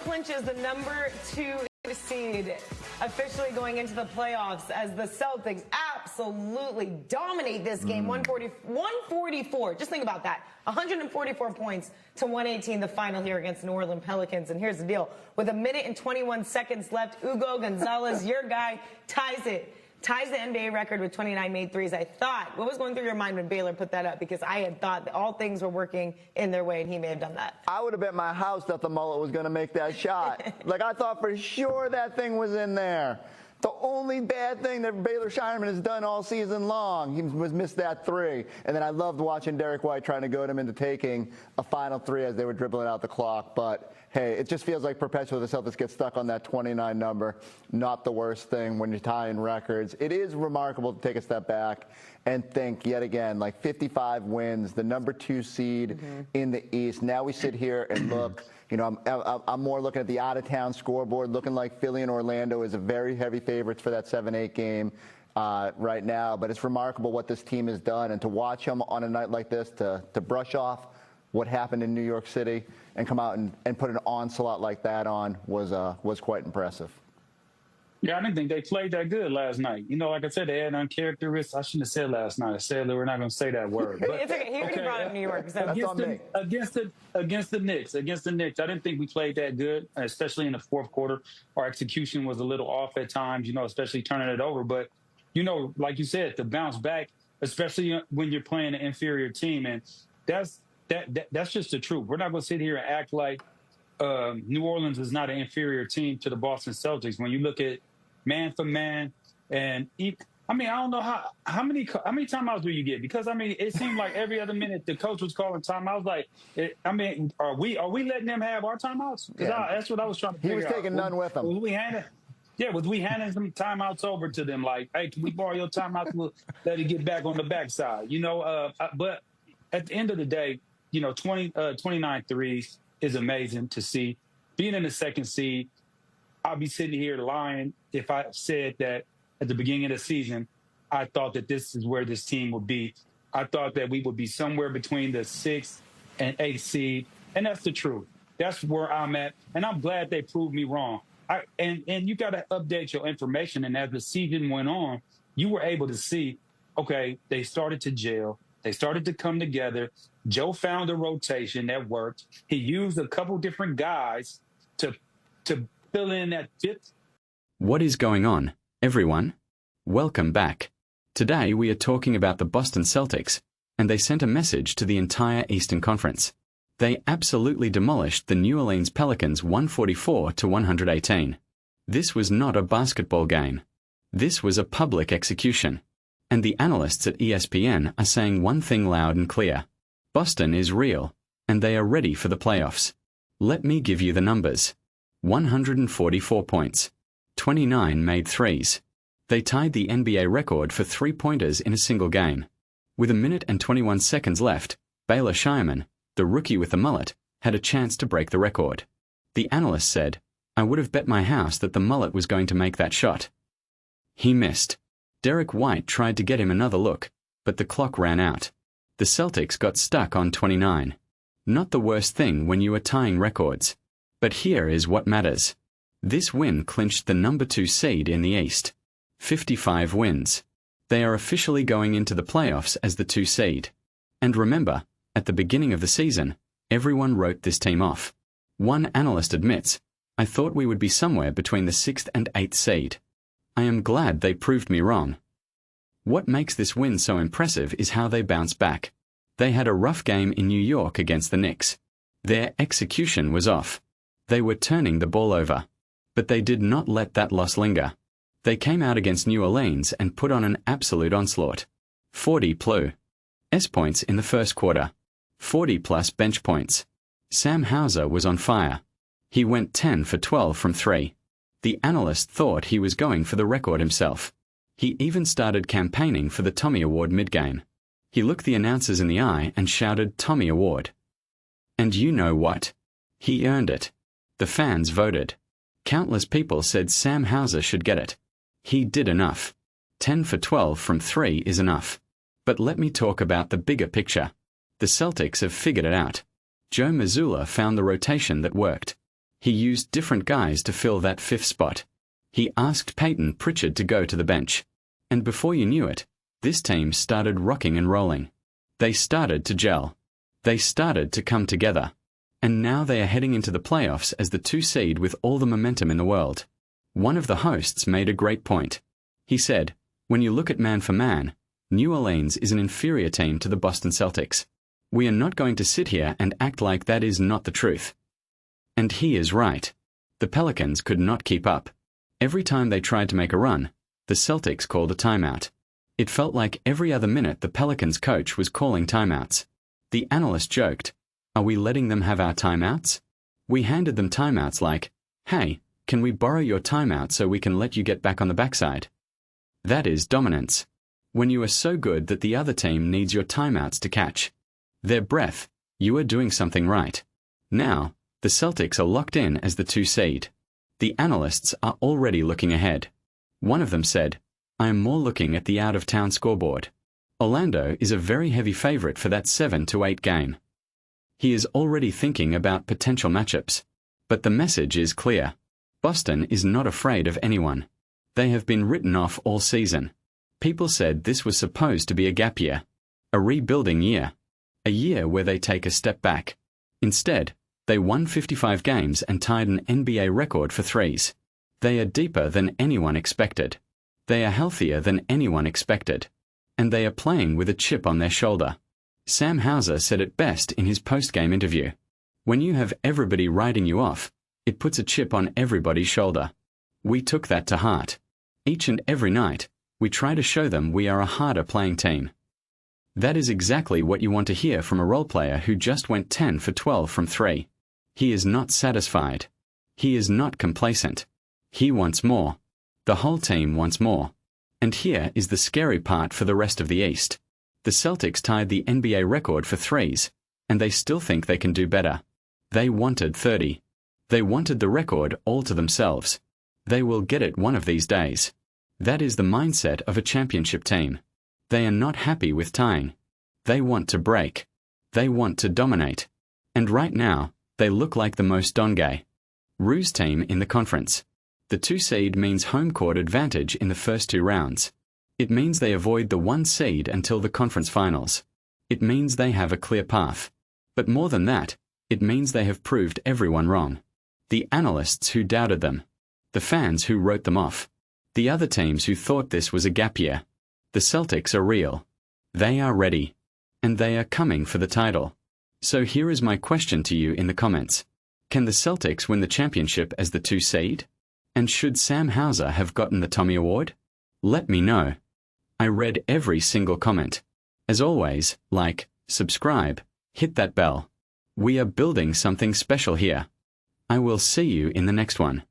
clinches the #2 seed, officially going into the playoffs as the Celtics absolutely dominate this game. 144. Just think about that. 144 points to 118, the final here against New Orleans Pelicans. And here's the deal. With 1 minute and 21 seconds left, Hugo Gonzalez, your guy, ties the NBA record with 29 made threes. I thought, what was going through your mind when Baylor put that up? Because I had thought that all things were working in their way, and he may have done that. I would have bet my house that the mullet was going to make that shot. Like, I thought for sure that thing was in there. The only bad thing that Baylor Shireman has done all season long, he was missed that three. And then I loved watching Derek White trying to goad him into taking a final three as they were dribbling out the clock. But, hey, it just feels like perpetually the Celtics get stuck on that 29 number. Not the worst thing when you're tying records. It is remarkable to take a step back and think, yet again, like 55 wins, the #2 seed in the East. Now we sit here and look. You know, I'm more looking at the out-of-town scoreboard, looking like Philly and Orlando is a very heavy favorites for that 7-8 game right now. But it's remarkable what this team has done. And to watch them on a night like this, to brush off what happened in New York City and come out and put an onslaught like that on was quite impressive. Yeah, I didn't think they played that good last night. You know, like I said, they had uncharacteristic. I shouldn't have said last night. I said that we're not going to say that word. But, it's okay. He already brought up New York. So. Against the Knicks, I didn't think we played that good, especially in the fourth quarter. Our execution was a little off at times, you know, especially turning it over. But, you know, like you said, to bounce back, especially when you're playing an inferior team, and that's just the truth. We're not going to sit here and act like New Orleans is not an inferior team to the Boston Celtics. When you look at man for man, and I don't know how many timeouts do you get? Because it seemed like every other minute the coach was calling timeouts. Like, are we letting them have our timeouts? Because that's what I was trying to figure out. He was taking none with them. Was we handing some timeouts over to them? Like, hey, can we borrow your timeouts? We'll let it get back on the backside, you know. But at the end of the day, you know, 29 threes is amazing to see. Being in the second seed, I'll be sitting here lying if I said that at the beginning of the season, I thought that this is where this team would be. I thought that we would be somewhere between the 6th and 8th seed, and that's the truth. That's where I'm at, and I'm glad they proved me wrong. And you got to update your information, and as the season went on, you were able to see, okay, they started to gel. They started to come together. Joe found a rotation that worked. He used a couple different guys to fill in that fifth. What is going on, everyone? Welcome back. Today we are talking about the Boston Celtics, and they sent a message to the entire Eastern Conference. They absolutely demolished the New Orleans Pelicans 144 to 118. This was not a basketball game. This was a public execution. And the analysts at ESPN are saying one thing loud and clear. Boston is real, and they are ready for the playoffs. Let me give you the numbers. 144 points. 29 made threes. They tied the NBA record for three-pointers in a single game. With 1 minute and 21 seconds left, Baylor Shireman, the rookie with the mullet, had a chance to break the record. The analyst said, "I would have bet my house that the mullet was going to make that shot." He missed. Derek White tried to get him another look, but the clock ran out. The Celtics got stuck on 29. Not the worst thing when you are tying records. But here is what matters. This win clinched the #2 seed in the East. 55 wins. They are officially going into the playoffs as the 2 seed. And remember, at the beginning of the season, everyone wrote this team off. One analyst admits, "I thought we would be somewhere between the 6th and 8th seed." I am glad they proved me wrong. What makes this win so impressive is how they bounced back. They had a rough game in New York against the Knicks. Their execution was off. They were turning the ball over. But they did not let that loss linger. They came out against New Orleans and put on an absolute onslaught. 40+ points in the first quarter. 40+ bench points. Sam Hauser was on fire. He went 10 for 12 from 3. The analyst thought he was going for the record himself. He even started campaigning for the Tommy Award mid-game. He looked the announcers in the eye and shouted Tommy Award. And you know what? He earned it. The fans voted. Countless people said Sam Hauser should get it. He did enough. 10 for 12 from 3 is enough. But let me talk about the bigger picture. The Celtics have figured it out. Joe Mazzulla found the rotation that worked. He used different guys to fill that fifth spot. He asked Peyton Pritchard to go to the bench. And before you knew it, this team started rocking and rolling. They started to gel. They started to come together. And now they are heading into the playoffs as the 2 seed with all the momentum in the world. One of the hosts made a great point. He said, when you look at man for man, New Orleans is an inferior team to the Boston Celtics. We are not going to sit here and act like that is not the truth. And he is right. The Pelicans could not keep up. Every time they tried to make a run, the Celtics called a timeout. It felt like every other minute the Pelicans coach was calling timeouts. The analyst joked, are we letting them have our timeouts? We handed them timeouts like, hey, can we borrow your timeout so we can let you get back on the backside? That is dominance. When you are so good that the other team needs your timeouts to catch their breath, you are doing something right. Now, the Celtics are locked in as the 2 seed. The analysts are already looking ahead. One of them said, I am more looking at the out-of-town scoreboard. Orlando is a very heavy favorite for that 7-8 game. He is already thinking about potential matchups. But the message is clear. Boston is not afraid of anyone. They have been written off all season. People said this was supposed to be a gap year, a rebuilding year, a year where they take a step back. Instead, they won 55 games and tied an NBA record for threes. They are deeper than anyone expected. They are healthier than anyone expected. And they are playing with a chip on their shoulder. Sam Hauser said it best in his post-game interview. When you have everybody writing you off, it puts a chip on everybody's shoulder. We took that to heart. Each and every night, we try to show them we are a harder playing team. That is exactly what you want to hear from a role player who just went 10 for 12 from 3. He is not satisfied. He is not complacent. He wants more. The whole team wants more. And here is the scary part for the rest of the East. The Celtics tied the NBA record for threes, and they still think they can do better. They wanted 30. They wanted the record all to themselves. They will get it one of these days. That is the mindset of a championship team. They are not happy with tying. They want to break. They want to dominate. And right now, they look like the most Dongay Ruse team in the conference. The 2 seed means home court advantage in the first 2 rounds. It means they avoid the 1 seed until the conference finals. It means they have a clear path. But more than that, it means they have proved everyone wrong. The analysts who doubted them. The fans who wrote them off. The other teams who thought this was a gap year. The Celtics are real. They are ready. And they are coming for the title. So here is my question to you in the comments. Can the Celtics win the championship as the 2 seed? And should Sam Hauser have gotten the Tommy Award? Let me know. I read every single comment. As always, like, subscribe, hit that bell. We are building something special here. I will see you in the next one.